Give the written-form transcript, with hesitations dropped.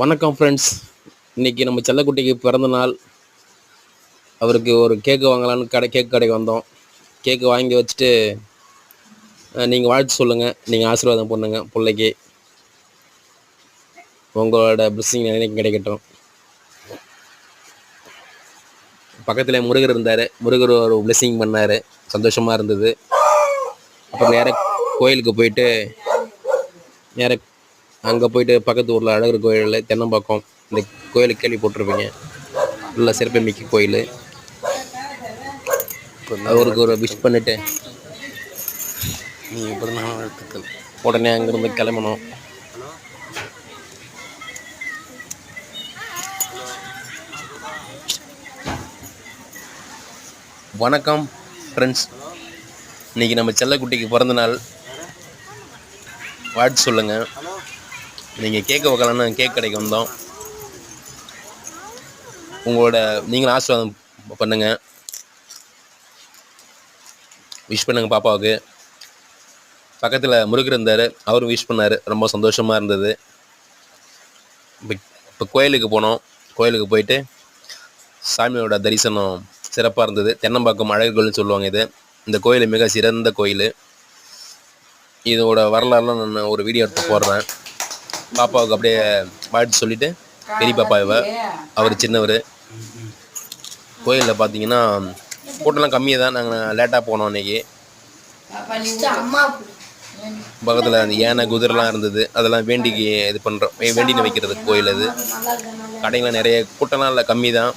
வணக்கம் ஃப்ரெண்ட்ஸ். இன்றைக்கி நம்ம செல்லக்குட்டிக்கு பிறந்த நாள். அவருக்கு ஒரு கேக்கு வாங்கலான்னு கேக் கடைக்கு வந்தோம். கேக்கு வாங்கி வச்சுட்டு நீங்கள் வாழ்த்து சொல்லுங்கள், நீங்கள் ஆசீர்வாதம் பண்ணுங்க. பிள்ளைக்கு உங்களோட பிளெஸ்ஸிங் நினைக்கு கிடைக்கட்டும். பக்கத்தில் முருகர் இருந்தார். முருகர் ஒரு பிளெஸ்ஸிங் பண்ணார், சந்தோஷமாக இருந்தது. அப்புறம் நேராக கோயிலுக்கு போயிட்டு அங்கே போயிட்டு பக்கத்து ஊரில் அழகர் கோயில் தென்னம்பாக்கம், இந்த கோயிலுக்கு கேள்விப்பட்டிருப்பீங்க, நல்ல சிறப்பு மிக்க கோயில். அவருக்கு ஒரு விஷ் பண்ணிவிட்டு உடனே அங்கேருந்து கிளம்பணும். வணக்கம் ஃப்ரெண்ட்ஸ். இன்றைக்கி நம்ம செல்லக்குட்டிக்கு பிறந்த நாள். வாழ்த்து சொல்லுங்கள். நீங்கள் கேக்கு வைக்கலான்னு கேக் கடைக்கு வந்தோம். நீங்களும் ஆசீர்வாதம் பண்ணுங்கள், விஷ் பண்ணுங்கள் பாப்பாவுக்கு. பக்கத்தில் முருகர் இருந்தார், அவரும் விஷ் பண்ணார், ரொம்ப சந்தோஷமாக இருந்தது. இப்போ கோயிலுக்கு போனோம். கோயிலுக்கு போயிட்டு சாமியோட தரிசனம் சிறப்பாக இருந்தது. தென்னம்பாக்கம் அழகர் கோயில்னு சொல்லுவாங்க. இந்த கோயில் மிக சிறந்த கோயில். இதோட வரலாறுலாம் நான் ஒரு வீடியோ எடுத்து போடுறேன். பாப்பாவுக்கு அப்படியே வாழ்த்து சொல்லிவிட்டு, பெரிய பாப்பா அவர் சின்னவர். கோயிலில் பார்த்தீங்கன்னா கூட்டம்லாம் கம்மியாக தான். நாங்கள் லேட்டாக போனோம் அன்றைக்கி. பக்கத்தில் அந்த யானை குதிரைலாம் இருந்தது. அதெல்லாம் வேண்டிக்கு இது பண்ணுறோம், வேண்டின்னு வைக்கிறது கோயில். அது கடைங்களாம் நிறைய கூட்டம்லாம் இல்லை, கம்மி தான்.